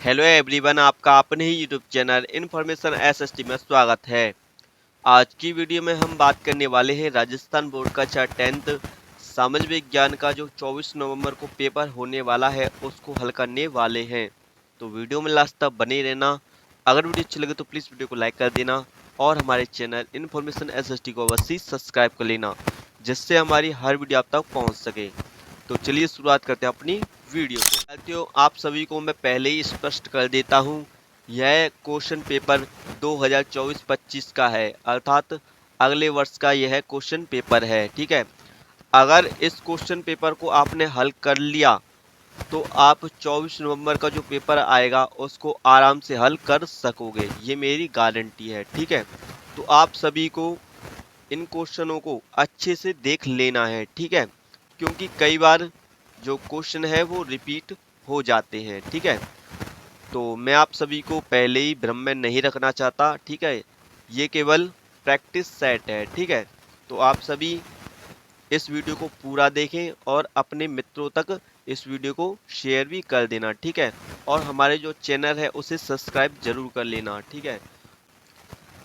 Hello everyone, आपका अपने ही YouTube channel information SST में स्वागत है। आज की वीडियो में हम बात करने वाले हैं राजस्थान बोर्ड का 10th सामाजिक विज्ञान का जो 24 नवंबर को पेपर होने वाला है उसको हल करने वाले हैं। तो वीडियो में लास्ट तक बने रहना। अगर वीडियो अच्छी लगे तो प्लीज़ वीडियो को लाइक कर देना और हमारे चैनल इन्फॉर्मेशन एसएसटी को अवश्य सब्सक्राइब कर लेना, जिससे हमारी हर वीडियो आप तक पहुँच सके। तो चलिए शुरुआत करते हैं अपनी वीडियो को। साथियों, आप सभी को मैं पहले ही स्पष्ट कर देता हूं, यह क्वेश्चन पेपर 2024-25 का है, अर्थात अगले वर्ष का यह क्वेश्चन पेपर है। ठीक है, अगर इस क्वेश्चन पेपर को आपने हल कर लिया तो आप 24 नवंबर का जो पेपर आएगा उसको आराम से हल कर सकोगे, ये मेरी गारंटी है। ठीक है, तो आप सभी को इन क्वेश्चनों को अच्छे से देख लेना है। ठीक है, क्योंकि कई बार जो क्वेश्चन है वो रिपीट हो जाते हैं। ठीक है, तो मैं आप सभी को पहले ही भ्रम में नहीं रखना चाहता। ठीक है, ये केवल प्रैक्टिस सेट है। ठीक है, तो आप सभी इस वीडियो को पूरा देखें और अपने मित्रों तक इस वीडियो को शेयर भी कर देना। ठीक है, और हमारे जो चैनल है उसे सब्सक्राइब जरूर कर लेना। ठीक है,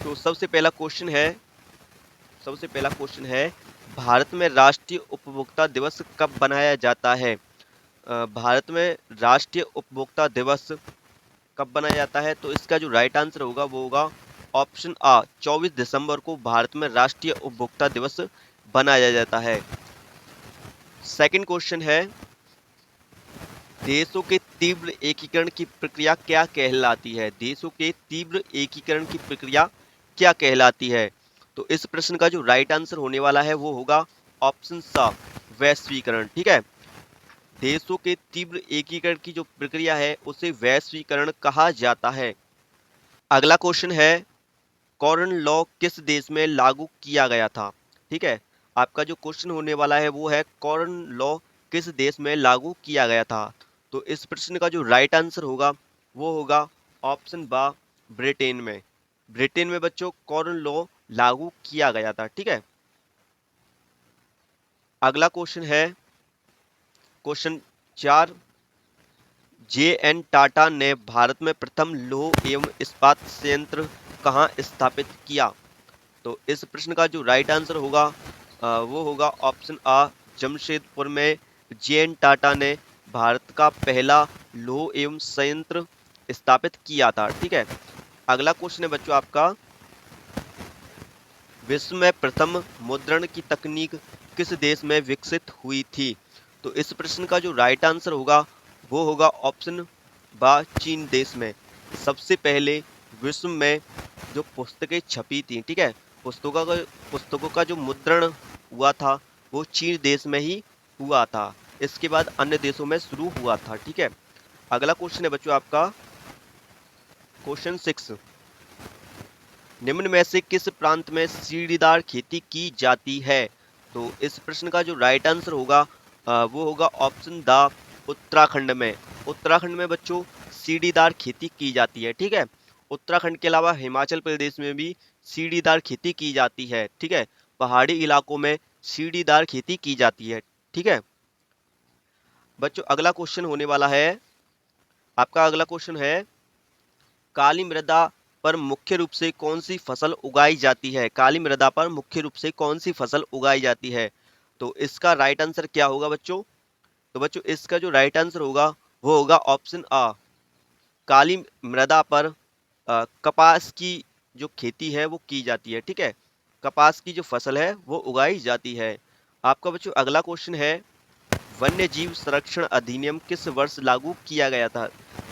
तो सबसे पहला क्वेश्चन है, भारत में राष्ट्रीय उपभोक्ता दिवस कब मनाया जाता है? भारत में राष्ट्रीय उपभोक्ता दिवस कब मनाया जाता है? तो इसका जो राइट आंसर होगा वो होगा ऑप्शन आ, 24 दिसंबर को भारत में राष्ट्रीय उपभोक्ता दिवस मनाया जाता है। सेकंड क्वेश्चन है, देशों के तीव्र एकीकरण की प्रक्रिया क्या कहलाती है? देशों के तीव्र एकीकरण की प्रक्रिया क्या कहलाती है? तो इस प्रश्न का जो राइट आंसर होने वाला है वो होगा ऑप्शन सा, वैश्वीकरण। ठीक है, देशों के तीव्र एकीकरण की जो प्रक्रिया है उसे वैश्वीकरण कहा जाता है। अगला क्वेश्चन है, कॉमन लॉ किस देश में लागू किया गया था? ठीक है, आपका जो क्वेश्चन होने वाला है वो है कॉमन लॉ किस देश में लागू किया गया था? तो इस प्रश्न का जो राइट आंसर होगा वो होगा ऑप्शन बा, ब्रिटेन में। ब्रिटेन में बच्चों कॉमन लॉ लागू किया गया था। ठीक है, अगला क्वेश्चन है क्वेश्चन 4, जे एन टाटा ने भारत में प्रथम लौह एवं इस्पात संयंत्र कहाँ स्थापित किया? तो इस प्रश्न का जो राइट आंसर होगा वो होगा ऑप्शन आ, जमशेदपुर में जे एन टाटा ने भारत का पहला लौह एवं संयंत्र स्थापित किया था। ठीक है, अगला क्वेश्चन है बच्चों आपका, विश्व में प्रथम मुद्रण की तकनीक किस देश में विकसित हुई थी? तो इस प्रश्न का जो राइट आंसर होगा वो होगा ऑप्शन बा, चीन देश में। सबसे पहले विश्व में जो पुस्तकें छपी थी, ठीक है, पुस्तकों का जो मुद्रण हुआ था वो चीन देश में ही हुआ था। इसके बाद अन्य देशों में शुरू हुआ था। ठीक है, अगला क्वेश्चन है बच्चों आपका क्वेश्चन 6, निम्न में से किस प्रांत में सीढ़ीदार खेती की जाती है? तो इस प्रश्न का जो राइट आंसर होगा वो होगा ऑप्शन द, उत्तराखंड में। उत्तराखंड में बच्चों सीढ़ीदार खेती की जाती है। ठीक है, उत्तराखंड के अलावा हिमाचल प्रदेश में भी सीढ़ीदार खेती की जाती है। ठीक है, पहाड़ी इलाकों में सीढ़ीदार खेती की जाती है। ठीक है बच्चों, अगला क्वेश्चन होने वाला है आपका, अगला क्वेश्चन है, काली मृदा पर मुख्य रूप से कौन सी फसल उगाई जाती है? काली मृदा पर मुख्य रूप से कौन सी फसल उगाई जाती है? तो इसका राइट आंसर क्या होगा बच्चों? तो बच्चों इसका जो राइट आंसर होगा वो होगा ऑप्शन आ, काली मृदा पर कपास की जो खेती है वो की जाती है। ठीक है, कपास की जो फसल है वो उगाई जाती है। आपका बच्चों अगला क्वेश्चन है, वन्य जीव संरक्षण अधिनियम किस वर्ष लागू किया गया था?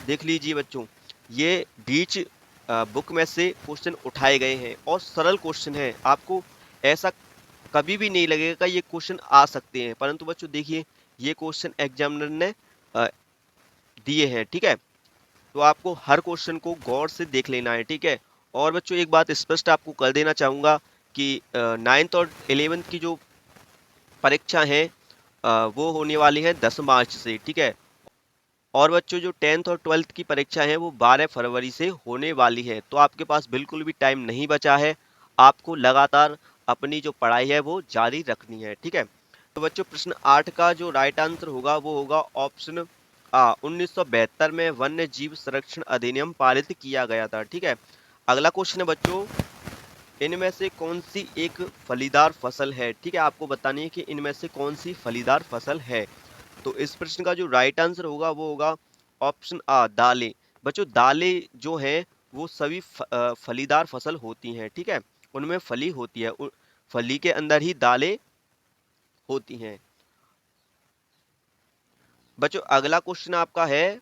देख लीजिए बच्चों, ये बीच बुक में से क्वेश्चन उठाए गए हैं और सरल क्वेश्चन है। आपको ऐसा कभी भी नहीं लगेगा ये क्वेश्चन आ सकते हैं, परंतु बच्चों देखिए ये क्वेश्चन एग्जामिनर ने अ, दिए हैं। ठीक है, तो आपको हर क्वेश्चन को गौर से देख लेना है। ठीक है, और बच्चों एक बात स्पष्ट आपको कर देना चाहूँगा कि 9th और 11th की जो परीक्षा है वो होने वाली है 10 मार्च से। ठीक है, और बच्चों जो 10th और 12th की परीक्षा है वो 12 फरवरी से होने वाली है। तो आपके पास बिल्कुल भी टाइम नहीं बचा है, आपको लगातार अपनी जो पढ़ाई है वो जारी रखनी है। ठीक है, तो बच्चों प्रश्न 8 का जो राइट आंसर होगा वो होगा ऑप्शन 1972 में वन्य जीव संरक्षण अधिनियम पारित किया गया था। ठीक है, अगला क्वेश्चन है बच्चों, इनमें से कौन सी एक फलीदार फसल है। ठीक है, आपको बतानी है कि इनमें से कौन सी फलीदार फसल है। तो इस प्रश्न का जो राइट आंसर होगा वो होगा ऑप्शन आ, दालें। बच्चों दालें जो हैं वो सभी फलीदार फसल होती हैं। ठीक है, उनमें फली होती है, फली के अंदर ही दालें होती हैं। बच्चों अगला क्वेश्चन आपका है,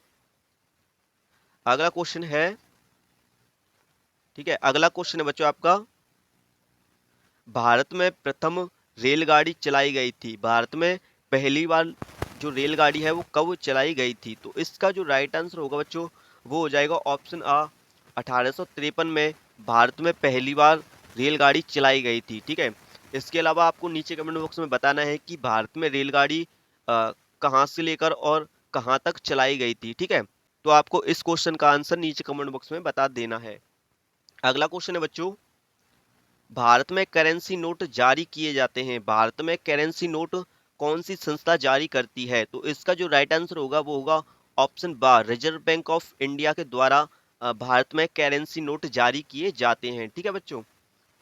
अगला क्वेश्चन है, ठीक है, अगला क्वेश्चन है बच्चों आपका, भारत में प्रथम रेलगाड़ी चलाई गई थी, भारत में पहली बार जो रेलगाड़ी है वो कब चलाई गई थी। तो इसका जो राइट आंसर होगा बच्चों वो हो जाएगा ऑप्शन आ, 1853 में भारत में पहली बार रेलगाड़ी चलाई गई थी। ठीक है, इसके अलावा आपको नीचे कमेंट बॉक्स में बताना है कि भारत में रेलगाड़ी कहाँ से लेकर और कहाँ तक चलाई गई थी। ठीक है, तो आपको इस क्वेश्चन का आंसर नीचे कमेंट बॉक्स में बता देना है। अगला क्वेश्चन है बच्चों, भारत में करेंसी नोट जारी किए जाते हैं, भारत में करेंसी नोट कौन सी संस्था जारी करती है। तो इसका जो राइट आंसर होगा वो होगा ऑप्शन बा, रिजर्व बैंक ऑफ इंडिया के द्वारा भारत में करेंसी नोट जारी किए जाते हैं। ठीक है बच्चों,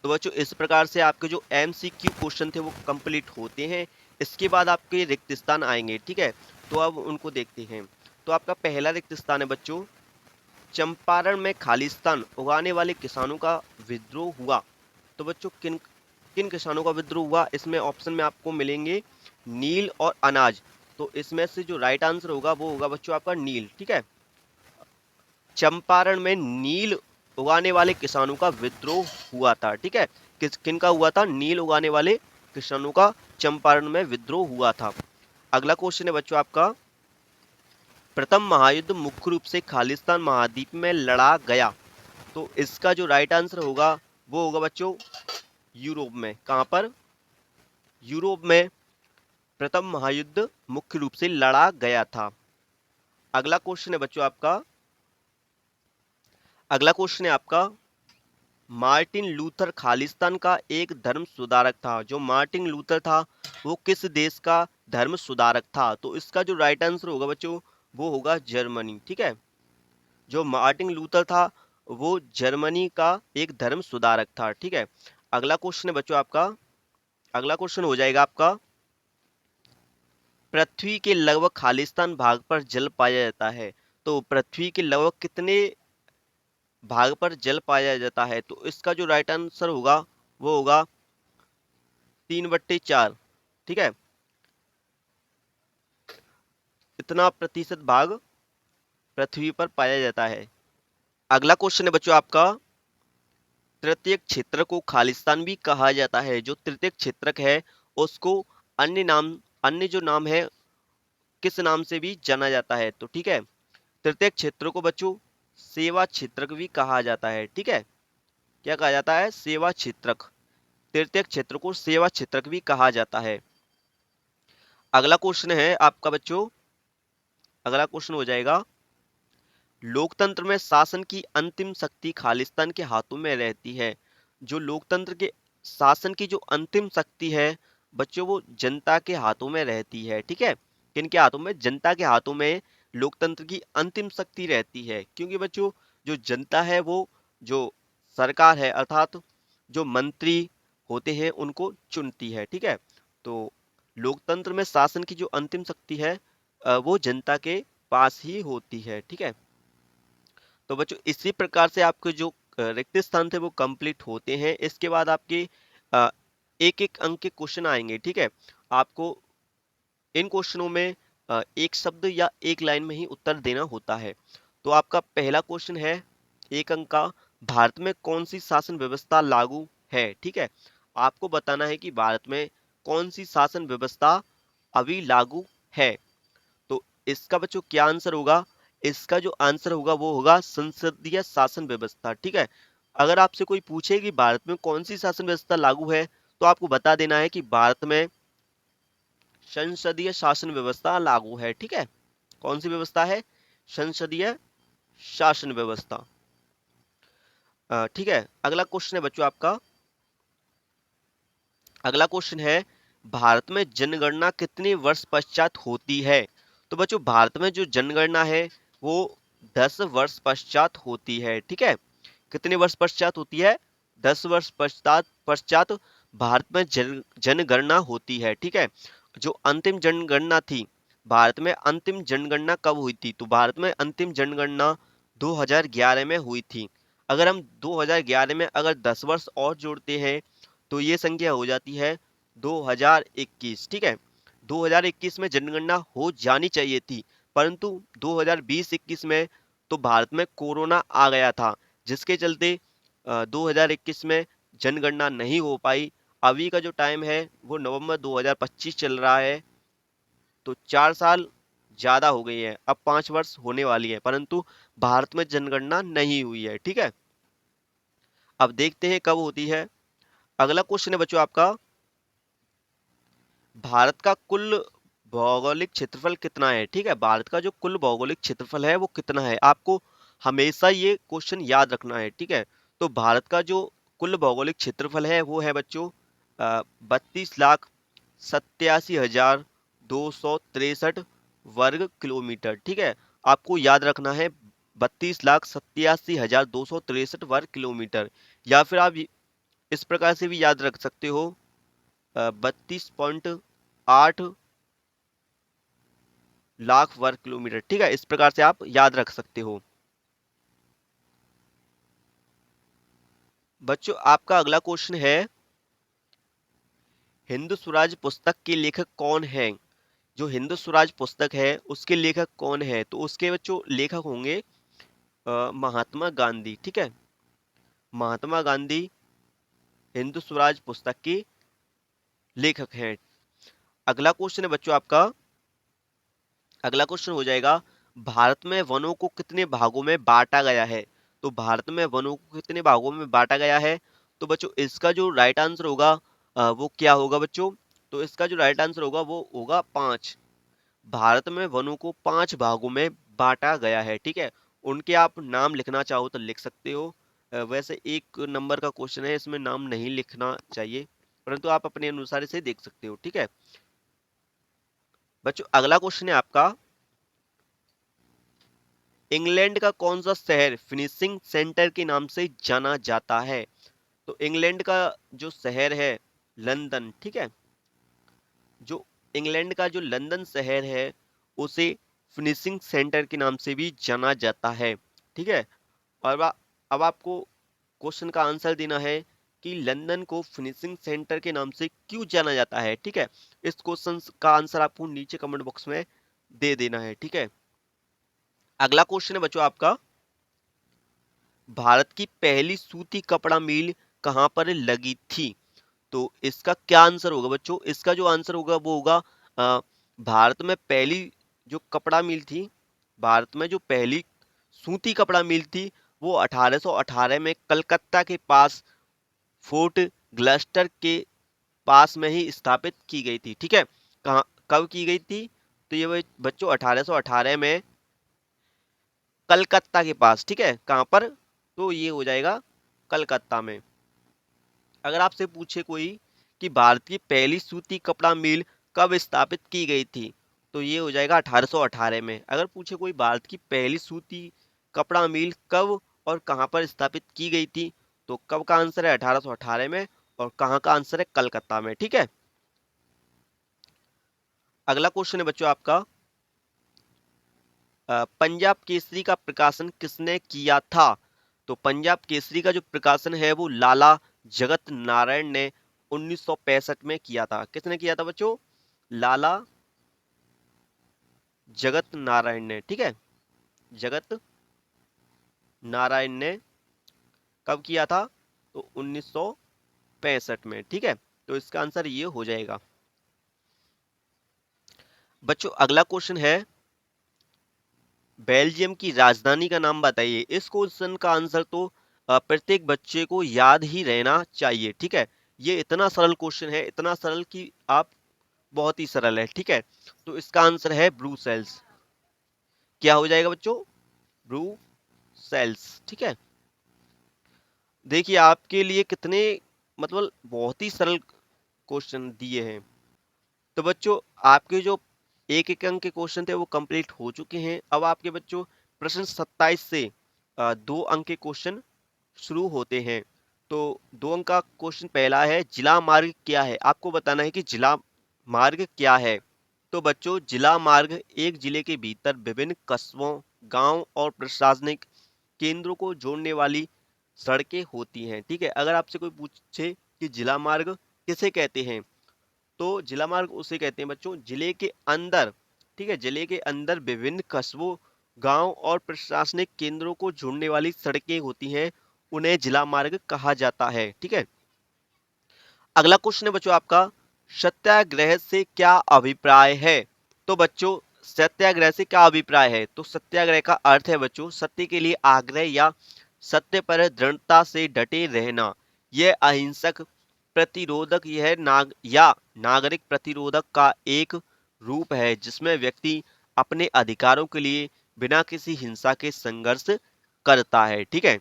तो बच्चों इस प्रकार से आपके जो MCQ क्वेश्चन थे वो कंप्लीट होते हैं। इसके बाद आपके रिक्त स्थान आएंगे। ठीक है, तो अब उनको देखते हैं। तो आपका पहला रिक्त स्थान है बच्चों, चंपारण में खालिस्तान उगाने वाले किसानों का विद्रोह हुआ। तो बच्चों किन किन किसानों का विद्रोह हुआ, इसमें ऑप्शन में आपको मिलेंगे नील और अनाज। तो इसमें से जो राइट आंसर होगा वो होगा बच्चों आपका नील। ठीक है, चंपारण में नील उगाने वाले किसानों का विद्रोह हुआ था। ठीक है, किन का हुआ था, नील उगाने वाले किसानों का चंपारण में विद्रोह हुआ था। अगला क्वेश्चन है बच्चों आपका, प्रथम महायुद्ध मुख्य रूप से खालिस्तान महाद्वीप में लड़ा गया। तो इसका जो राइट आंसर होगा वो होगा बच्चों यूरोप में। कहां पर, यूरोप में प्रथम महायुद्ध मुख्य रूप से लड़ा गया था। अगला क्वेश्चन है बच्चों आपका, अगला क्वेश्चन है आपका, मार्टिन लूथर खालिस्तान का एक धर्म सुधारक था। जो मार्टिन लूथर था वो किस देश का धर्म सुधारक था। तो इसका जो राइट आंसर होगा बच्चों वो होगा जर्मनी। ठीक है, जो मार्टिन लूथर था वो जर्मनी का एक धर्म सुधारक था। ठीक है, अगला क्वेश्चन है बच्चों आपका, अगला क्वेश्चन हो जाएगा आपका, पृथ्वी के लगभग खालिस्तान भाग पर जल पाया जाता है। तो पृथ्वी के लगभग कितने भाग पर जल पाया जाता है। तो इसका जो राइट आंसर होगा वो होगा 3/4। ठीक है, इतना प्रतिशत भाग पृथ्वी पर पाया जाता है। अगला क्वेश्चन है बच्चों आपका, तृतीयक क्षेत्र को खालिस्तान भी कहा जाता है। जो तृतीयक क्षेत्रक है उसको अन्य नाम, अन्य जो नाम है किस नाम से भी जाना जाता है। तो ठीक है, तृतीयक क्षेत्र को बच्चों सेवा क्षेत्रक भी कहा जाता है। ठीक है, क्या कहा जाता है, सेवा क्षेत्रक। तृतीयक क्षेत्र को सेवा क्षेत्रक भी कहा जाता है। अगला क्वेश्चन है आपका बच्चों, अगला क्वेश्चन हो जाएगा, लोकतंत्र में शासन की अंतिम शक्ति खालिस्तान के हाथों में रहती है। जो लोकतंत्र के शासन की जो अंतिम शक्ति है बच्चों वो जनता के हाथों में रहती है। ठीक है, किनके हाथों में, जनता के हाथों में लोकतंत्र की अंतिम शक्ति रहती है। क्योंकि बच्चों जो जनता है वो जो सरकार है अर्थात जो मंत्री होते हैं उनको चुनती है। ठीक है, तो लोकतंत्र में शासन की जो अंतिम शक्ति है वो जनता के पास ही होती है। ठीक है, तो बच्चों इसी प्रकार से आपके जो रिक्त स्थान थे वो कंप्लीट होते हैं। इसके बाद आपके एक एक अंक के क्वेश्चन आएंगे। ठीक है, आपको इन क्वेश्चनों में एक शब्द या एक लाइन में ही उत्तर देना होता है। तो आपका पहला क्वेश्चन है एक अंक का, भारत में कौन सी शासन व्यवस्था लागू है। ठीक है, आपको बताना है कि भारत में कौन सी शासन व्यवस्था अभी लागू है। तो इसका बच्चों क्या आंसर होगा, इसका जो आंसर होगा वो होगा संसदीय शासन व्यवस्था। ठीक है, अगर आपसे कोई पूछे कि भारत में कौन सी शासन व्यवस्था लागू है तो आपको बता देना है कि भारत में संसदीय शासन व्यवस्था लागू है। ठीक है, कौन सी व्यवस्था है, संसदीय शासन व्यवस्था। ठीक है, अगला क्वेश्चन है बच्चों आपका, अगला क्वेश्चन है, भारत में जनगणना कितने वर्ष पश्चात होती है। तो बच्चों भारत में जो जनगणना है वो 10 वर्ष पश्चात होती है, ठीक है। कितने वर्ष पश्चात होती है? 10 वर्ष पश्चात पश्चात भारत में जनगणना होती है, ठीक है। जो अंतिम जनगणना थी, भारत में अंतिम जनगणना कब हुई थी? तो भारत में अंतिम जनगणना 2011 में हुई थी। अगर हम 2011 में अगर 10 वर्ष और जोड़ते हैं तो ये संख्या हो जाती है 2021, ठीक है। 2021 में जनगणना हो जानी चाहिए थी, परंतु 2020-21 में तो भारत में कोरोना आ गया था, जिसके चलते 2021 में जनगणना नहीं हो पाई। अभी का जो टाइम है वो नवंबर 2025 चल रहा है, तो 4 साल ज्यादा हो गई है, अब 5 वर्ष होने वाली है, परंतु भारत में जनगणना नहीं हुई है, ठीक है। अब देखते हैं कब होती है। अगला क्वेश्चन है बच्चों आपका, भारत का कुल भौगोलिक क्षेत्रफल कितना है? ठीक है, भारत का जो कुल भौगोलिक क्षेत्रफल है वो कितना है? आपको हमेशा ये क्वेश्चन याद रखना है, ठीक है। तो भारत का जो कुल भौगोलिक क्षेत्रफल है वो है बच्चों 32,87,263 वर्ग किलोमीटर, ठीक है। आपको याद रखना है 32,87,263 वर्ग किलोमीटर, या फिर आप इस प्रकार से भी याद रख सकते हो 32.8 लाख वर्ग किलोमीटर, ठीक है। इस प्रकार से आप याद रख सकते हो। बच्चों आपका अगला क्वेश्चन है, हिंदू स्वराज पुस्तक के लेखक कौन है? जो हिंदू स्वराज पुस्तक है उसके लेखक कौन है? तो उसके बच्चों लेखक होंगे महात्मा गांधी, ठीक है। महात्मा गांधी हिंदू स्वराज पुस्तक के लेखक हैं। अगला क्वेश्चन है बच्चों आपका, अगला क्वेश्चन हो जाएगा, भारत में वनों को कितने भागों में बांटा गया है? तो भारत में वनों को कितने भागों में बांटा गया है? तो बच्चों इसका जो राइट आंसर होगा वो क्या होगा बच्चों? तो इसका जो राइट आंसर होगा वो होगा 5। भारत में वनों को 5 भागों में बांटा गया है, ठीक है। उनके आप नाम लिखना चाहो तो लिख सकते हो। वैसे 1 नंबर का क्वेश्चन है, इसमें नाम नहीं लिखना चाहिए, परंतु आप अपने अनुसार इसे देख सकते हो, ठीक है। बच्चों अगला क्वेश्चन है आपका, इंग्लैंड का कौन सा शहर फिनिशिंग सेंटर के नाम से जाना जाता है? तो इंग्लैंड का जो शहर है लंदन, ठीक है। जो इंग्लैंड का जो लंदन शहर है उसे फिनिशिंग सेंटर के नाम से भी जाना जाता है, ठीक है। और अब आपको क्वेश्चन का आंसर देना है कि लंदन को फिनिशिंग सेंटर के नाम से क्यों जाना जाता है, ठीक है। इस क्वेश्चन का आंसर आपको नीचे कमेंट बॉक्स में दे देना है, ठीक है। अगला क्वेश्चन है बच्चों आपका, भारत की पहली सूती कपड़ा मिल कहाँ पर लगी थी? तो इसका क्या आंसर होगा बच्चों? इसका जो आंसर होगा वो होगा भारत में पहली जो कपड़ा मिल थी, भारत में जो पहली सूती कपड़ा मिल थी वो 1818 में कलकत्ता के पास फोर्ट ग्लस्टर के पास में ही स्थापित की गई थी, ठीक है। कहाँ कब की गई थी? तो ये बच्चों 1818 में कलकत्ता के पास, ठीक है। कहाँ पर? तो ये हो जाएगा कलकत्ता में। अगर आपसे पूछे कोई कि भारत की पहली सूती कपड़ा मिल कब स्थापित की गई थी, तो ये हो जाएगा 1818 में। अगर पूछे कोई भारत की पहली सूती कपड़ा मिल कब और कहाँ पर स्थापित की गई थी, तो कब का आंसर है 1818 में, और कहाँ का आंसर है कलकत्ता में, ठीक है। अगला क्वेश्चन है बच्चों आपका, पंजाब केसरी का प्रकाशन किसने किया था? तो पंजाब केसरी का जो प्रकाशन है वो लाला जगत नारायण ने 1965 में किया था। किसने किया था बच्चों? लाला जगत नारायण ने, ठीक है। जगत नारायण ने कब किया था? तो 1965 में, ठीक है। तो इसका आंसर ये हो जाएगा। बच्चों अगला क्वेश्चन है, बेल्जियम की राजधानी का नाम बताइए। इस क्वेश्चन का आंसर तो प्रत्येक बच्चे को याद ही रहना चाहिए, ठीक है। ये इतना सरल क्वेश्चन है, इतना सरल कि आप बहुत ही सरल है, ठीक है। तो इसका आंसर है ब्रूसेल्स। क्या हो जाएगा बच्चों? ब्रूसेल्स, ठीक है। देखिए आपके लिए कितने बहुत ही सरल क्वेश्चन दिए हैं। तो बच्चों आपके जो एक एक अंक के क्वेश्चन थे वो कंप्लीट हो चुके हैं। अब आपके बच्चों प्रश्न 27 से 2 अंक के क्वेश्चन शुरू होते हैं। तो 2 अंक का क्वेश्चन पहला है, जिला मार्ग क्या है? आपको बताना है कि जिला मार्ग क्या है। तो बच्चों जिला मार्ग एक जिले के भीतर विभिन्न कस्बों, गांव और प्रशासनिक केंद्रों को जोड़ने वाली सड़कें होती हैं। ठीक है, अगर आपसे कोई पूछे कि जिला मार्ग किसे कहते हैं, तो जिला मार्ग उसे कहते हैं बच्चों जिले के अंदर, ठीक है, जिले के अंदर विभिन्न कस्बों, गांव और प्रशासनिक केंद्रों को जोड़ने वाली सड़कें होती हैं, उन्हें जिला मार्ग कहा जाता है। ठीक है, अगला क्वेश्चन है बच्चों आपका, सत्याग्रह से क्या अभिप्राय है? तो बच्चों सत्याग्रह से क्या अभिप्राय है? तो सत्याग्रह का अर्थ है बच्चों सत्य के लिए आग्रह या सत्य पर दृढ़ता से डटे रहना। यह अहिंसक प्रतिरोधक यह नागरिक प्रतिरोधक का एक रूप है जिसमें व्यक्ति अपने अधिकारों के लिए बिना किसी हिंसा के संघर्ष करता है। ठीक है,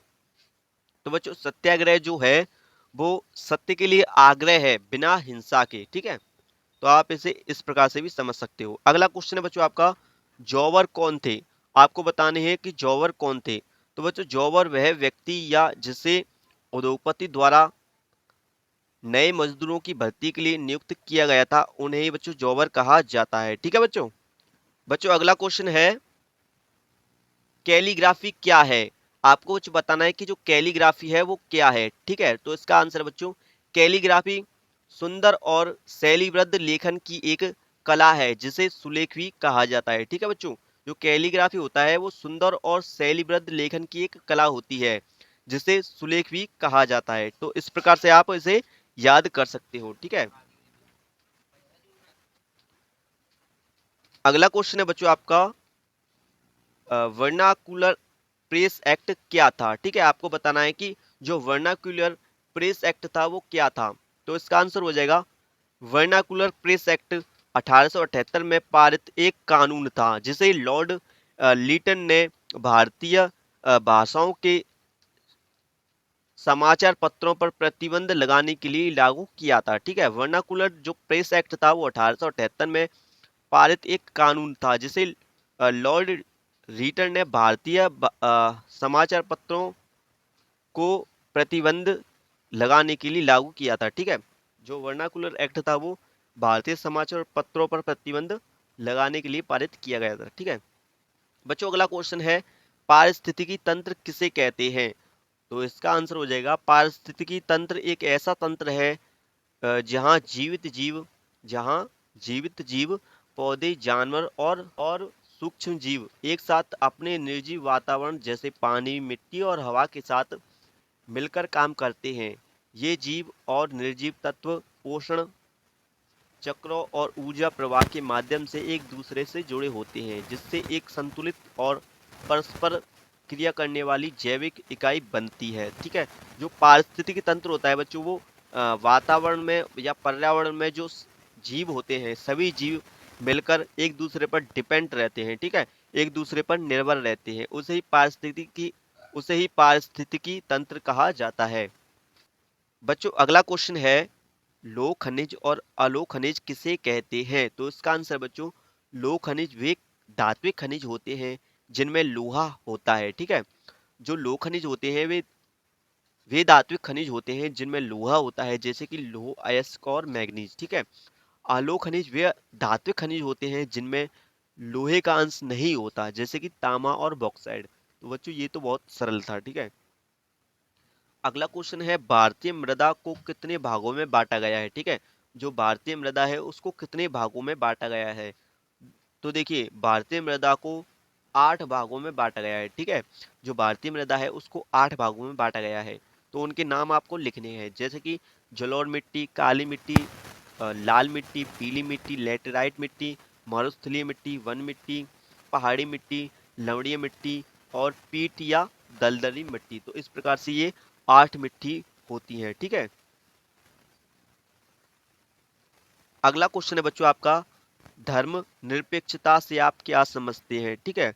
तो बच्चों सत्याग्रह जो है वो सत्य के लिए आग्रह है बिना हिंसा के। ठीक है, तो आप इसे इस प्रकार से भी समझ सकते हो। अगला क्वेश्चन है बच्चों आपका, जॉबर कौन थे? आपको बताने हैं कि जॉबर कौन थे। तो बच्चों जॉबर वह व्यक्ति या जिसे उद्योगपति द्वारा नए मजदूरों की भर्ती के लिए नियुक्त किया गया था, उन्हें ही बच्चों जॉबर कहा जाता है। ठीक है बच्चों, बच्चों अगला क्वेश्चन है, कैलीग्राफी क्या है? आपको कुछ बताना है कि जो कैलीग्राफी है वो क्या है। ठीक है, तो इसका आंसर बच्चों कैलीग्राफी सुंदर और शैलीबद्ध लेखन की एक कला है जिसे सुलेखवी कहा जाता है। ठीक है बच्चों, जो कैलीग्राफी होता है वो सुंदर और शैलीबद्ध लेखन की एक कला होती है जिसे सुलेखवी कहा जाता है। तो इस प्रकार से आप इसे याद कर सकते हो। ठीक है, अगला क्वेश्चन है बच्चों आपका, वर्नाकुलर प्रेस एक्ट क्या था? ठीक है, आपको बताना है कि जो वर्नाकुलर प्रेस एक्ट था वो क्या था। तो इसका आंसर हो जाएगा, वर्नाकुलर प्रेस एक्ट 1878 में पारित एक कानून था जिसे लॉर्ड लीटन ने भारतीय भाषाओं के समाचार पत्रों पर प्रतिबंध लगाने के लिए लागू किया था। ठीक है, वर्नाकुलर जो प्रेस एक्ट था वो 1878 में पारित एक कानून था जिसे लॉर्ड रीटर ने भारतीय समाचार पत्रों को प्रतिबंध लगाने के लिए लागू किया था। ठीक है, जो वर्नाकुलर एक्ट था वो भारतीय समाचार पत्रों पर प्रतिबंध लगाने के लिए पारित किया गया था। ठीक है बच्चों, अगला क्वेश्चन है, पारिस्थितिकी तंत्र किसे कहते हैं? तो इसका आंसर हो जाएगा, पारिस्थितिकी तंत्र एक ऐसा तंत्र है जहाँ जीवित जीव, पौधे, जानवर और सूक्ष्म जीव एक साथ अपने निर्जीव वातावरण जैसे पानी, मिट्टी और हवा के साथ मिलकर काम करते हैं। ये जीव और निर्जीव तत्व पोषण चक्रों और ऊर्जा प्रवाह के माध्यम से एक दूसरे से जुड़े होते हैं जिससे एक संतुलित और परस्पर क्रिया करने वाली जैविक इकाई बनती है। ठीक है, जो पारिस्थितिकी तंत्र होता है बच्चों वो वातावरण में या पर्यावरण में जो जीव होते हैं सभी जीव मिलकर एक दूसरे पर डिपेंड रहते हैं। ठीक है, एक दूसरे पर निर्भर रहते हैं, उसे ही पारिस्थितिकी तंत्र कहा जाता है। बच्चों अगला क्वेश्चन है, लोह खनिज और अलोह खनिज किसे कहते हैं? तो इसका आंसर बच्चों, लोह खनिज वे धात्विक खनिज होते हैं जिनमें लोहा होता है। ठीक है, जो लोह खनिज होते हैं वे धात्विक खनिज होते हैं जिनमें लोहा होता है, जैसे कि लोह, अयस्क और मैग्नीज। ठीक है, अलोह खनिज वे धात्विक खनिज होते हैं जिनमें लोहे का अंश नहीं होता, जैसे कि तांबा और बॉक्साइड। तो बच्चों ये तो बहुत सरल था। ठीक है, अगला क्वेश्चन है, भारतीय मृदा को कितने भागों में बांटा गया है? ठीक है, जो भारतीय मृदा है उसको कितने भागों में बांटा गया है? तो देखिए भारतीय मृदा को 8 भागों में बांटा गया है। ठीक है, जो भारतीय मृदा है उसको 8 भागों में बांटा गया है। तो उनके नाम आपको लिखने हैं, जैसे कि जलोढ़ मिट्टी, काली मिट्टी, लाल मिट्टी, पीली मिट्टी, लेटेराइट मिट्टी, मरुस्थलीय मिट्टी, वन मिट्टी, पहाड़ी मिट्टी, लवणीय मिट्टी और पीट या दलदली मिट्टी। तो इस प्रकार से ये 8 मिट्टी होती हैं। ठीक है, अगला क्वेश्चन है बच्चों आपका, धर्म निरपेक्षता से आप क्या समझते हैं? ठीक है,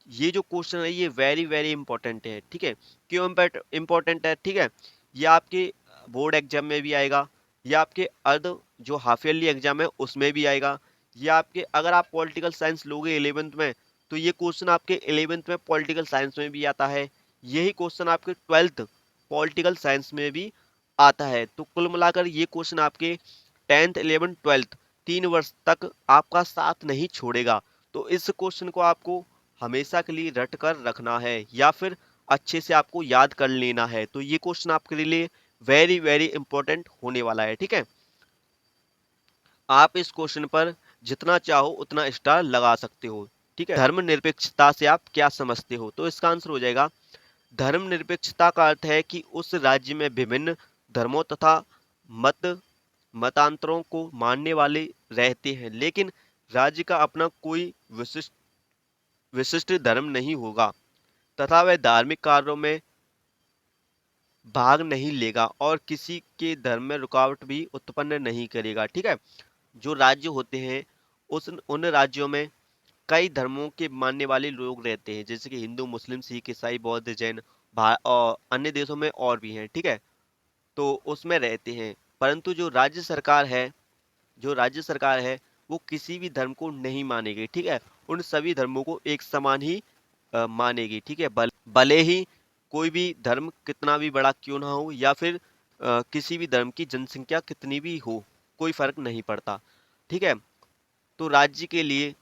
ये जो क्वेश्चन है ये वेरी वेरी इंपॉर्टेंट है। ठीक है, क्यों इंपॉर्टेंट है? ठीक है, ये आपके बोर्ड एग्जाम में भी आएगा, या आपके अर्ध जो हाफ ईयरली एग्जाम है उसमें भी आएगा, ये आपके, अगर आप पॉलिटिकल साइंस लोगे 11th में, तो ये क्वेश्चन आपके 11th में पॉलिटिकल साइंस में भी आता है, यही क्वेश्चन आपके 12th पॉलिटिकल साइंस में भी आता है। तो कुल मिलाकर ये क्वेश्चन आपके 10th 11th 12th 3 वर्ष तक आपका साथ नहीं छोड़ेगा। तो इस क्वेश्चन को आपको हमेशा के लिए रट कर रखना है या फिर अच्छे से आपको याद कर लेना है। तो ये क्वेश्चन आपके लिए वेरी वेरी इंपॉर्टेंट होने वाला है, ठीक है। आप इस क्वेश्चन पर जितना चाहो उतना स्टार लगा सकते हो, ठीक है। धर्मनिरपेक्षता से आप क्या समझते हो? तो इसका आंसर हो जाएगा, धर्मनिरपेक्षता का अर्थ है कि उस राज्य में विभिन्न धर्मों तथा मत मतांतरों को मानने वाले रहते हैं, लेकिन राज्य का अपना कोई विशिष्ट विशिष्ट धर्म नहीं होगा तथा वह धार्मिक कार्यों में भाग नहीं लेगा और किसी के धर्म में रुकावट भी उत्पन्न नहीं करेगा, ठीक है। जो राज्य होते हैं उस उन राज्यों में कई धर्मों के मानने वाले लोग रहते हैं, जैसे कि हिंदू, मुस्लिम, सिख, ईसाई, बौद्ध, जैन, और अन्य देशों में और भी हैं, ठीक है। तो उसमें रहते हैं, परंतु जो राज्य सरकार है वो किसी भी धर्म को नहीं मानेगी, ठीक है। उन सभी धर्मों को एक समान ही मानेगी, ठीक है। भले ही कोई भी धर्म कितना भी बड़ा क्यों ना हो या फिर किसी भी धर्म की जनसंख्या कितनी भी हो, कोई फर्क नहीं पड़ता, ठीक है। तो राज्य के लिए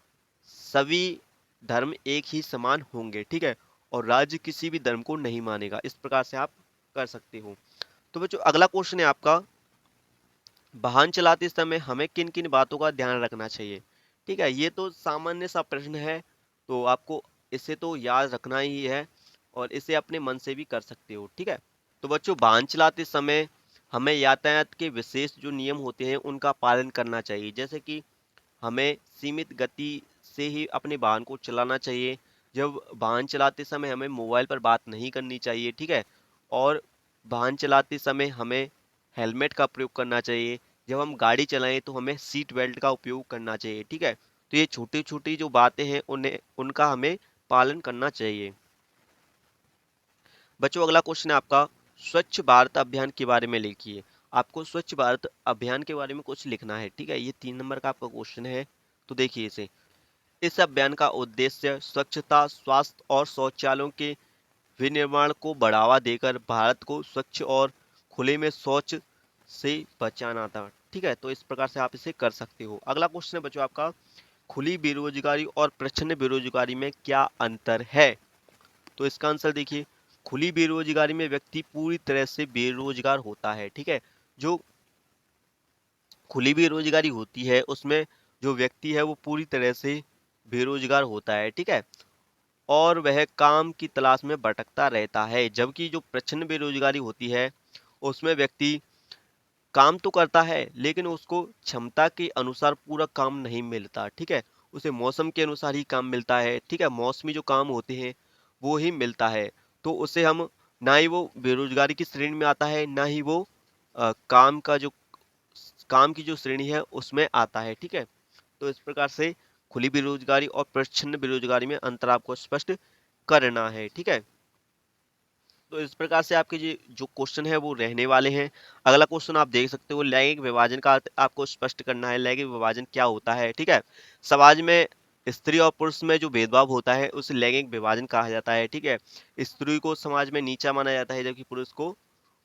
सभी धर्म एक ही समान होंगे, ठीक है, और राज्य किसी भी धर्म को नहीं मानेगा। इस प्रकार से आप कर सकते हो। तो बच्चों अगला क्वेश्चन है आपका, वाहन चलाते समय हमें किन किन बातों का ध्यान रखना चाहिए? ठीक है, ये तो सामान्य सा प्रश्न है, तो आपको इसे तो याद रखना ही है और इसे अपने मन से भी कर सकते हो, ठीक है। तो बच्चों वाहन चलाते समय हमें यातायात के विशेष जो नियम होते हैं उनका पालन करना चाहिए, जैसे कि हमें सीमित गति से ही अपने वाहन को चलाना चाहिए। जब वाहन चलाते समय हमें मोबाइल पर बात नहीं करनी चाहिए, ठीक है। और वाहन चलाते समय हमें हेलमेट का प्रयोग करना चाहिए। जब हम गाड़ी चलाएं तो हमें सीट बेल्ट का उपयोग करना चाहिए, ठीक है। तो ये छोटी छोटी जो बातें हैं उन्हें उनका हमें पालन करना चाहिए। बच्चों अगला क्वेश्चन है आपका, स्वच्छ भारत अभियान के बारे में लिखिए। आपको स्वच्छ भारत अभियान के बारे में कुछ लिखना है, ठीक है। ये 3 नंबर का आपका क्वेश्चन है। तो देखिए इसे, इस अभियान का उद्देश्य स्वच्छता, स्वास्थ्य और शौचालयों के विनिर्माण को बढ़ावा देकर भारत को स्वच्छ और खुले में शौच से बचाना था, ठीक है। तो इस प्रकार से आप इसे कर सकते हो। अगला क्वेश्चन है बच्चों आपका, खुली बेरोजगारी और प्रच्छन्न बेरोजगारी में क्या अंतर है? तो इसका आंसर देखिए, खुली बेरोजगारी में व्यक्ति पूरी तरह से बेरोजगार होता है, ठीक है। जो खुली बेरोजगारी होती है उसमें जो व्यक्ति है वो पूरी तरह से बेरोजगार होता है, ठीक है, और वह काम की तलाश में भटकता रहता है। जबकि जो प्रच्छन्न बेरोजगारी होती है उसमें व्यक्ति काम तो करता है लेकिन उसको क्षमता के अनुसार पूरा काम नहीं मिलता, ठीक है। उसे मौसम के अनुसार ही काम मिलता है, ठीक है, मौसमी जो काम होते हैं वो ही मिलता है। तो उसे हम, ना ही वो बेरोजगारी की श्रेणी में आता है, ना ही वो काम की जो श्रेणी है उसमें आता है, ठीक है। तो इस प्रकार से खुली बेरोजगारी और प्रच्छन्न बेरोजगारी में अंतर आपको स्पष्ट करना है, ठीक है। तो इस प्रकार से आपके जो क्वेश्चन है वो रहने वाले हैं। अगला क्वेश्चन आप देख सकते हो, लैंगिक विभाजन का अर्थ आपको स्पष्ट करना है। लैंगिक विभाजन क्या होता है, ठीक है। समाज में स्त्री और पुरुष में जो भेदभाव होता है उसे लैंगिक विभाजन कहा जाता है, ठीक है। स्त्री को समाज में नीचा माना जाता है जबकि पुरुष को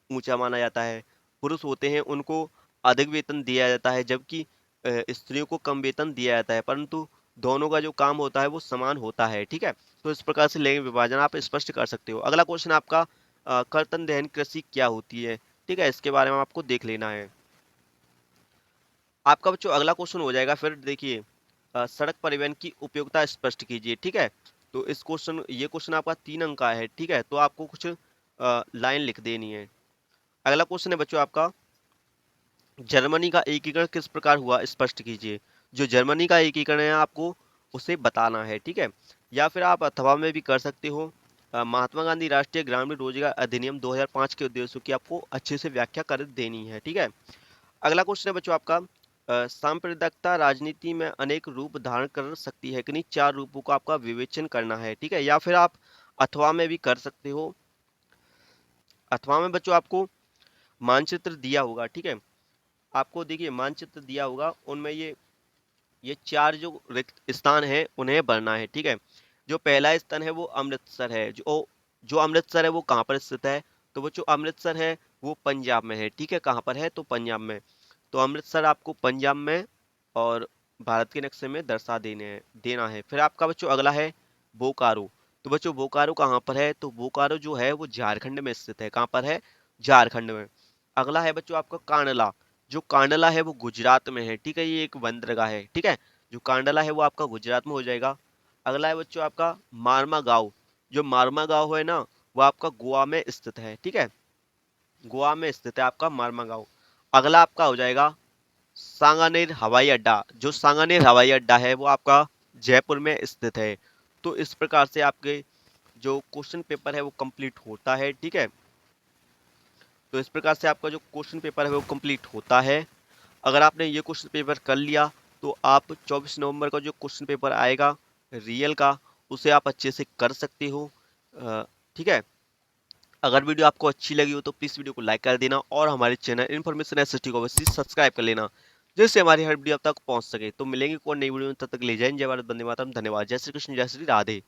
ऊंचा माना जाता है। पुरुष होते हैं उनको अधिक वेतन दिया जाता है जबकि स्त्रियों को कम वेतन दिया जाता है, परंतु दोनों का जो काम होता है वो समान होता है, ठीक है। तो इस प्रकार से लैंगिक विभाजन आप स्पष्ट कर सकते हो। अगला क्वेश्चन आपका, कर्तन दहन कृषि क्या होती है, ठीक है, इसके बारे में आपको देख लेना है। आपका बच्चों अगला क्वेश्चन हो जाएगा, फिर देखिए, सड़क परिवहन की उपयोगिता स्पष्ट कीजिए, ठीक है। तो ये क्वेश्चन आपका 3 अंक का है, ठीक है। तो आपको कुछ लाइन लिख देनी है। अगला क्वेश्चन है बच्चों आपका, जर्मनी का एकीकरण किस प्रकार हुआ स्पष्ट कीजिए। जो जर्मनी का एकीकरण है आपको उसे बताना है, ठीक है। या फिर आप अथवा में भी कर सकते हो, महात्मा गांधी राष्ट्रीय ग्रामीण रोजगार अधिनियम 2005 के उद्देश्यों की आपको अच्छे से व्याख्या कर देनी है, ठीक है। अगला क्वेश्चन है बच्चों आपका, सांप्रदायिकता राजनीति में अनेक रूप धारण कर सकती है कि नहीं, 4 रूपों का आपका विवेचन करना है, ठीक है। या फिर आप अथवा में भी कर सकते हो। अथवा में बच्चों आपको मानचित्र दिया होगा, ठीक है। आपको देखिए मानचित्र दिया होगा, उनमें ये ये 4 जो रिक्त स्थान है उन्हें भरना है, ठीक है। जो पहला स्थान है वो अमृतसर है। जो जो अमृतसर है वो कहाँ पर स्थित है? तो वो जो अमृतसर है वो पंजाब में है, ठीक है। कहाँ पर है? तो पंजाब में। तो अमृतसर आपको पंजाब में और भारत के नक्शे में देना है। फिर आपका बच्चों अगला है बोकारो। तो बच्चों बोकारो कहाँ पर है? तो बोकारो जो है वो झारखंड में स्थित है। कहाँ पर है? झारखंड में। अगला है बच्चों आपका कांडला। जो कांडला है वो गुजरात में है, ठीक है। ये एक बंदरगाह है, ठीक है। जो कांडला है वो आपका गुजरात में हो जाएगा। अगला है बच्चों आपका मारमा गांव। जो मारमा गांव है ना वो आपका गोवा में स्थित है, ठीक है। गोवा में स्थित है आपका मारमा गांव। अगला आपका हो जाएगा सांगानेर हवाई अड्डा। जो सांगानेर हवाई अड्डा है वो आपका जयपुर में स्थित है। तो इस प्रकार से आपके जो क्वेश्चन पेपर है वो कंप्लीट होता है, ठीक है। तो इस प्रकार से आपका जो क्वेश्चन पेपर है वो कंप्लीट होता है। अगर आपने ये क्वेश्चन पेपर कर लिया तो आप 24 नवंबर का जो क्वेश्चन पेपर आएगा रियल का, उसे आप अच्छे से कर सकते हो, ठीक है। अगर वीडियो आपको अच्छी लगी हो तो प्लीज़ वीडियो को लाइक कर देना और हमारे चैनल इन्फॉर्मेशन एसएसटी को अवश्य सब्सक्राइब कर लेना, जिससे हमारी हर वीडियो आप तक पहुंच सके। तो मिलेंगे कोई नई वीडियो में, तब तक ले जाएं। जय भारत, वंदे मातरम। धन्यवाद। जय श्री कृष्ण, जय श्री राधे।